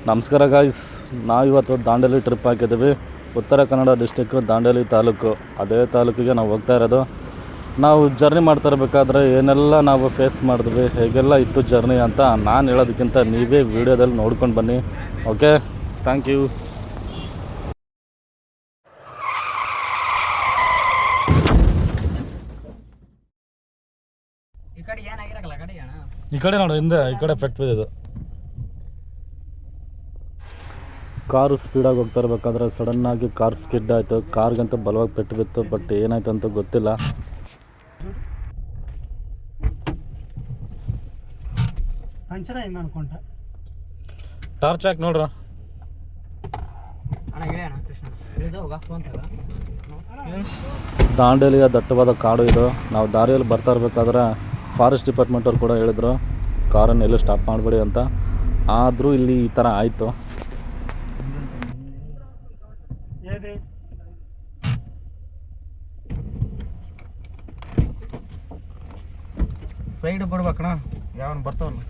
ನಮಸ್ಕಾರ ಗಾಯ್ಸ್, ನಾವಿವತ್ತು ದಾಂಡೇಲಿ ಟ್ರಿಪ್ ಹಾಕಿದ್ದೀವಿ. ಉತ್ತರ ಕನ್ನಡ ಡಿಸ್ಟಿಕ್ಕು ದಾಂಡೇಲಿ ತಾಲೂಕು. ಅದೇ ತಾಲೂಕಿಗೆ ನಾವು ಹೋಗ್ತಾ ಇರೋದು. ನಾವು ಜರ್ನಿ ಮಾಡ್ತಾ ಇರಬೇಕಾದ್ರೆ ಏನೆಲ್ಲ ನಾವು ಫೇಸ್ ಮಾಡಿದ್ವಿ, ಹೇಗೆಲ್ಲ ಇತ್ತು ಜರ್ನಿ ಅಂತ ನಾನು ಹೇಳೋದಕ್ಕಿಂತ ನೀವೇ ವೀಡಿಯೋದಲ್ಲಿ ನೋಡ್ಕೊಂಡು ಬನ್ನಿ. Okay, thank you. ಈ ಕಡೆ ನೋಡು, ಹಿಂದೆ ಈ ಕಡೆ ಪೆಟ್ಟು ಬಿದ್ದಿದ್ದು. ಕಾರು ಸ್ಪೀಡಾಗಿ ಹೋಗ್ತಾ ಇರಬೇಕಾದ್ರೆ ಸಡನ್ನಾಗಿ ಕಾರ್ ಸ್ಕಿಡ್ ಆಯಿತು. ಕಾರ್ಗಂತ ಬಲವಾಗಿ ಪೆಟ್ಟು ಬಿತ್ತು, ಬಟ್ ಏನಾಯ್ತು ಅಂತ ಗೊತ್ತಿಲ್ಲ. ಟಾರ್ಚ್ ಹಾಕಿ ನೋಡ್ರ. ದಾಂಡೇಲಿಯ ದಟ್ಟವಾದ ಕಾಡು ಇದು. ನಾವು ದಾರಿಯಲ್ಲಿ ಬರ್ತಾ ಇರಬೇಕಾದ್ರೆ ಫಾರೆಸ್ಟ್ ಡಿಪಾರ್ಟ್ಮೆಂಟ್ ಅವ್ರು ಕೂಡ ಹೇಳಿದ್ರು ಕಾರನ್ನು ಎಲ್ಲೂ ಸ್ಟಾಪ್ ಮಾಡಬೇಡಿ ಅಂತ. ಆದರೂ ಇಲ್ಲಿ ಈ ಥರ ಆಯಿತು. ಸೈಡ್ ಬಿಡ್ಬೇಕಣ್ಣ, ಯಾವನ್ ಬರ್ತಾವಲ್ಲ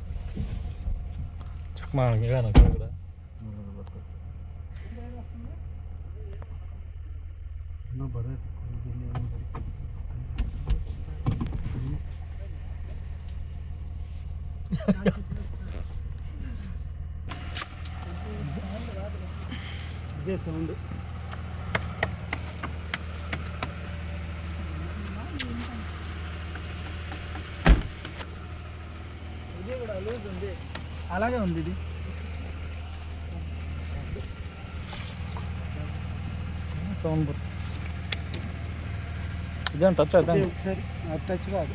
ಚೆಕ್ ಮಾಡಿ ಹೇಳೋಣ ಕೆಳಗಡೆ. ಇನ್ನೂ ಬರೋದು ಇದೇ ಸೌಂಡು. అలాగే ఉంది ఇది. సౌండ్ ఇదేం టచ్ అవుతా ఒకసారి టచ్ కాదు.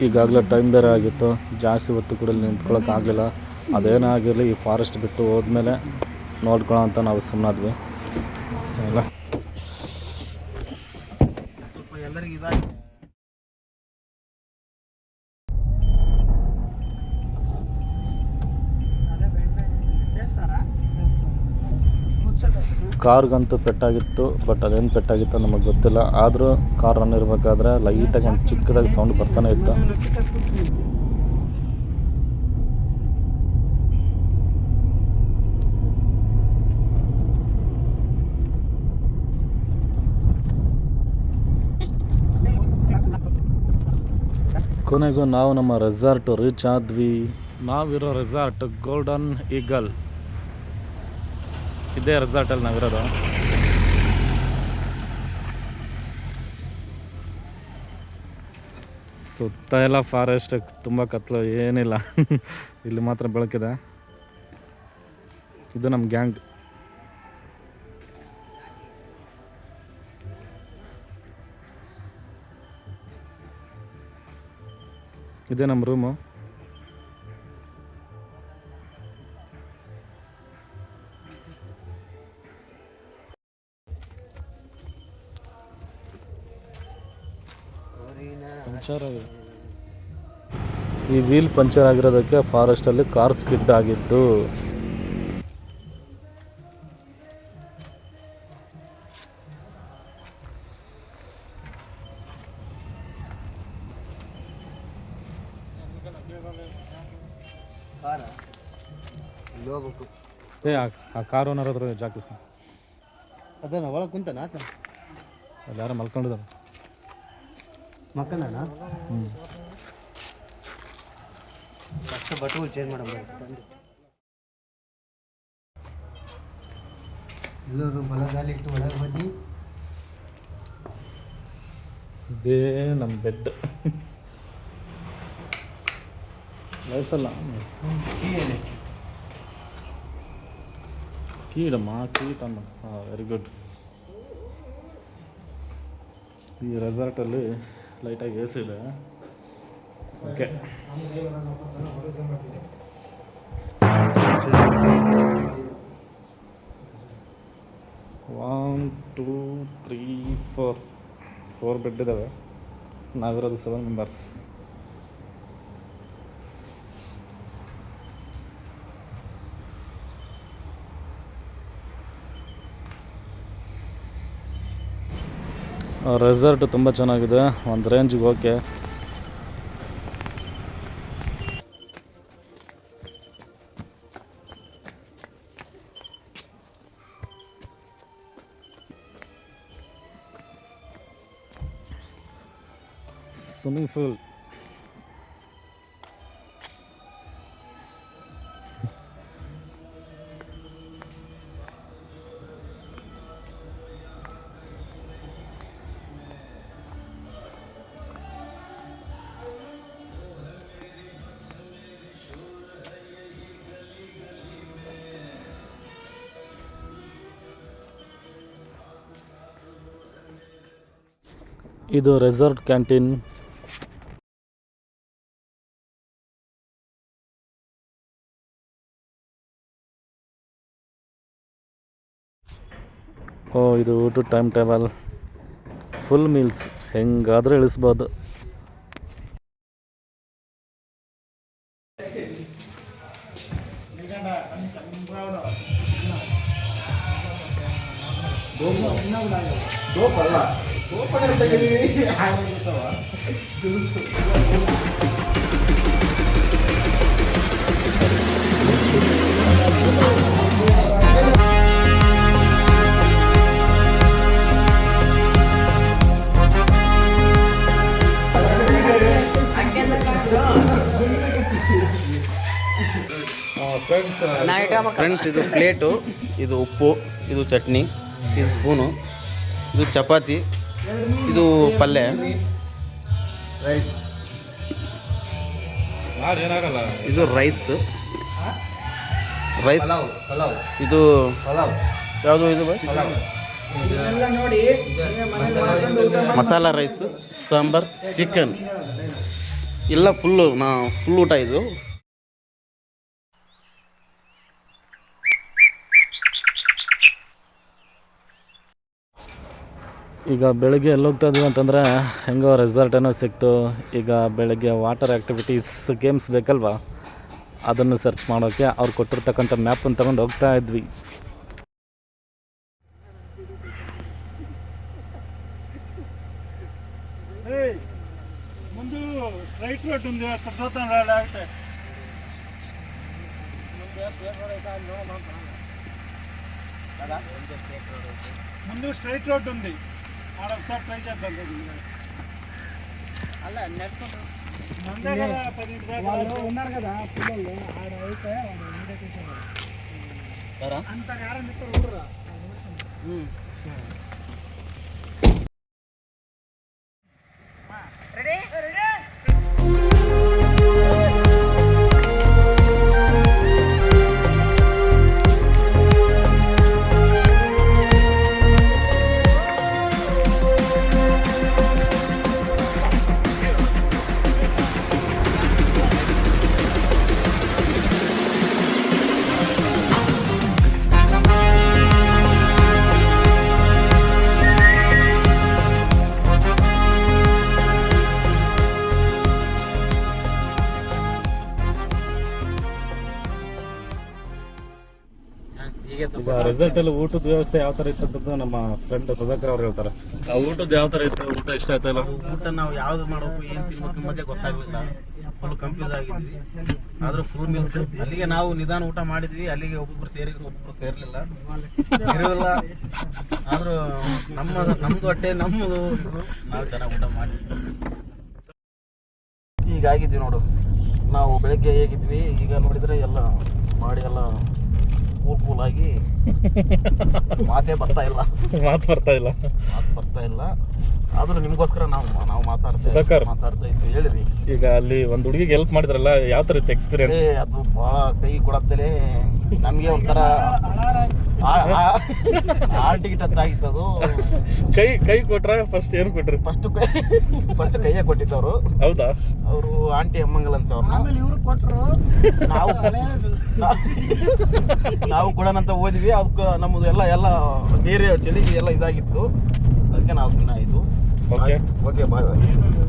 ಈಗಾಗಲೇ ಟೈಮ್ ಬೇರೆ ಆಗಿತ್ತು, ಜಾಸ್ತಿ ಹೊತ್ತು ಕೂಡ ನಿಂತ್ಕೊಳ್ಳೋಕ್ಕಾಗಲಿಲ್ಲ. ಅದೇನಾಗಿರಲಿ, ಈ ಫಾರೆಸ್ಟ್ ಬಿಟ್ಟು ಹೋದ್ಮೇಲೆ ನೋಡ್ಕೊಳ್ಳೋ ಅಂತ ನಾವು ಸುಮ್ಮನಾದ್ವಿ. ಇಲ್ಲ ಸ್ವಲ್ಪ ಎಲ್ಲರಿಗೆ ಇದಾಗಿ ಕಾರ್ಗಂತೂ ಪೆಟ್ಟಾಗಿತ್ತು, ಬಟ್ ಅದೇನು ಪೆಟ್ಟಾಗಿತ್ತು ನಮಗೆ ಗೊತ್ತಿಲ್ಲ. ಆದರೂ ಕಾರ್ ರನ್ ಇರಬೇಕಾದ್ರೆ ಲೈಟಾಗಿ ಒಂದು ಚಿಕ್ಕದಾಗಿ ಸೌಂಡ್ ಬರ್ತಾನೆ ಇತ್ತು. ಕೊನೆಗೂ ನಾವು ನಮ್ಮ ರೆಸಾರ್ಟು ರೀಚ್ ಆದ್ವಿ. ನಾವಿರೋ ರೆಸಾರ್ಟ್ ಗೋಲ್ಡನ್ ಈಗಲ್. ಇದೇ ರೆಸಾರ್ಟಲ್ಲಿ ನಾವಿರೋದು. ಸುತ್ತ ಎಲ್ಲ ಫಾರೆಸ್ಟ್, ತುಂಬ ಕತ್ಲು, ಏನಿಲ್ಲ. ಇಲ್ಲಿ ಮಾತ್ರ ಬೆಳಕಿದೆ. ಇದು ನಮ್ಮ ಗ್ಯಾಂಗ್. ಇದೇ ನಮ್ಮ ರೂಮು. ಈ ವೀಲ್ ಪಂಚರ್ ಆಗಿರೋದಕ್ಕೆ ಫಾರೆಸ್ಟಲ್ಲಿ ಕಾರ್ ಸ್ಕಿಡ್ ಆಗಿದ್ದು. ಆ ಕಾರ್ ಓನರ್ ಹತ್ರ ಜಾಕಿಸ್ ಅದನ್ನ ಒಳಗೆ ಕುಂತಾನ ಆತ. ಅಲ್ಲಿ ಯಾರೋ ಮಲ್ಕೊಂಡಿದ್ದಾರೆ. ಮಕ್ಕಳಣ್ಣ ಫಸ್ಟ್ ಬಟ್ಟೆಗಳು ಚೇಂಜ್ ಮಾಡಬೇಕು. ಎಲ್ಲರೂ ಬಲಗಾಲಿ ಇಟ್ಟು ಒಳಗೆ ಬನ್ನಿ. ಇದೇ ನಮ್ಮ ಬೆಡ್. ಲೈಸಲ್ಲ ಕೀಡಮ್ಮ, ಕೀಟಮ್ಮ. ಹಾಂ, ವೆರಿ ಗುಡ್. ಈ ರೆಸಾರ್ಟಲ್ಲಿ ಲೈಟಾಗಿ ಎ ಸಿ ಇದೆ. ಓಕೆ, 1 2 3 4 ಬೆಡ್ ಇದ್ದಾವೆ. ನಾವಿರೋದು 7 ಮೆಂಬರ್ಸ್. ರೆಸಾರ್ಟ್ ತುಂಬ ಚೆನ್ನಾಗಿದೆ, ಒಂದು ರೇಂಜಿಗೆ ಓಕೆ. ಸ್ವಿಮ್ಮಿಂಗ್ ಪೂಲ್, ಇದು ರೆಸಾರ್ಟ್ ಕ್ಯಾಂಟೀನ್. ಇದು ಊಟದ ಟೈಮ್ ಟೇಬಲ್, ಫುಲ್ ಮೀಲ್ಸ್ ಹೆಂಗಾದರೂ ಇಳಿಸ್ಬೋದು. ಫ್ರೆಂಡ್ಸ್, ಇದು ಪ್ಲೇಟು, ಇದು ಉಪ್ಪು, ಇದು ಚಟ್ನಿ, ಇದು ಸ್ಪೂನು, ಇದು ಚಪಾತಿ, ಇದು ಪಲ್ಯ, ಇದು ರೈಸ್, ಇದು ಯಾವುದು ಇದು ಮಸಾಲ ರೈಸ್, ಸಾಂಬಾರ್, ಚಿಕನ್ ಎಲ್ಲ ಫುಲ್ ಊಟ ಇದು. ಈಗ ಬೆಳಗ್ಗೆ ಎಲ್ಲಿ ಹೋಗ್ತಾ ಇದ್ದೀವಿ ಅಂತಂದರೆ, ಹೆಂಗೋ ರೆಸಾರ್ಟ್ ಏನೋ ಸಿಕ್ತು. ಈಗ ಬೆಳಗ್ಗೆ ವಾಟರ್ ಆ್ಯಕ್ಟಿವಿಟೀಸ್ ಗೇಮ್ಸ್ ಬೇಕಲ್ವಾ, ಅದನ್ನು ಸರ್ಚ್ ಮಾಡೋಕ್ಕೆ ಅವ್ರು ಕೊಟ್ಟಿರ್ತಕ್ಕಂಥ ಮ್ಯಾಪನ್ನು ತಗೊಂಡು ಹೋಗ್ತಾ ಇದ್ವಿ. ముందు రైట్ రోడ్ ఉంది, అక్కడ చూద్దాం లేకపోతే ముందు స్ట్రైట్ రోడ్ ఉంది, ఆడ ఒకసారి ట్రై చేద్దాం. మందే కదా 10 దాకా ఉన్నారు కదా పిల్లలు, ఆడ అయితే అంత నేరం ఇక్కడ ఊరురా. ಈಗ ರೆಸಾರ್ಟಲ್ಲಿ ಊಟದ ವ್ಯವಸ್ಥೆ ಯಾವ ಥರ ಇತ್ತು ಅಂತ ನಮ್ಮ ಫ್ರೆಂಡ್ ಸುಧಾಕರ್ ಅವ್ರು ಹೇಳ್ತಾರೆ. ಆ ಊಟದ ಯಾವ ಥರ ಇತ್ತು, ಊಟ ಇಷ್ಟ ಆಯ್ತಲ್ಲ? ಊಟ ನಾವು ಯಾವ್ದು ಮಾಡಬೇಕು, ಏನು ತಿನ್ಬೇಕು ಮಧ್ಯೆ ಗೊತ್ತಾಗಲಿಲ್ಲ, ಫುಲ್ ಕನ್ಫ್ಯೂಸ್ ಆಗಿದ್ವಿ. ಆದ್ರೂ ಫುಲ್ ಮೀಲ್ಸ್ ಅಲ್ಲಿಗೆ ನಾವು ನಿಧಾನ ಊಟ ಮಾಡಿದ್ವಿ. ಅಲ್ಲಿಗೆ ಒಬ್ಬೊಬ್ರು ಸೇರಿದ್ರು, ಒಬ್ಬೊಬ್ರು ಸೇರ್ಲಿಲ್ಲ. ಆದ್ರೂ ನಮ್ದು ಹೊಟ್ಟೆ ನಮ್ಮದು, ನಾವು ಚೆನ್ನಾಗಿ ಊಟ ಮಾಡಿದ್ವಿ. ಹೀಗಾಗಿದ್ವಿ ನೋಡು. ನಾವು ಬೆಳಗ್ಗೆ ಹೇಗಿದ್ವಿ, ಈಗ ನೋಡಿದ್ರೆ ಎಲ್ಲ ಮಾಡಿ ಎಲ್ಲ ಕೂಲ್ ಆಗಿ ಮಾತೇ ಬರ್ತಾ ಇಲ್ಲ. ಆದ್ರೂ ನಿಮ್ಗೋಸ್ಕರ ನಾವು ಮಾತಾಡ್ತಾ ಇದ್ವಿ. ಹೇಳಿದ್ವಿ. ಈಗ ಅಲ್ಲಿ ಒಂದು ಹುಡುಗಿಗೆ ಹೆಲ್ಪ್ ಮಾಡಿದ್ರಲ್ಲ, ಯಾವ ಥರ ಇತ್ತು ಎಕ್ಸ್ಪೀರಿಯನ್ಸ್? ಅದು ಬಹಳ ಕೈ ಕೊಡತ್ತಲೇ ನಮಗೆ ಒಂಥರ ಹಾಲ್ ಟಿಕೆಟ್ ಹತ್ತಾಗಿತ್ತು ಅದು. ಕೈ ಕೊಟ್ರ ಫಸ್ಟ್ ಏನು ಕೊಟ್ರಿ? ಫಸ್ಟ್ ಕೈಯಾಗ ಕೊಟ್ಟಿದ್ದವರು. ಹೌದಾ? ಅವರು ಆಂಟಿ ಅಮ್ಮಂಗಲ್ ಅಂತ ಅವ್ರನ್ನ. ಆಮೇಲೆ ಇವ್ರು ಕೊಟ್ಟರು. ನಾವು ಕೊಡೋಣಂತ ಹೋದ್ವಿ. ಅದಕ್ಕೆ ನಮ್ಮದು ಎಲ್ಲ ಬೇರೆ ಚಳಿಗೆ ಎಲ್ಲ ಇದಾಗಿತ್ತು. ಅದಕ್ಕೆ ನಾವು ಸುಮ್ಮನೆ ಆಯಿತು. ಓಕೆ ಓಕೆ ಬಾಯ್ ಬಾಯ್.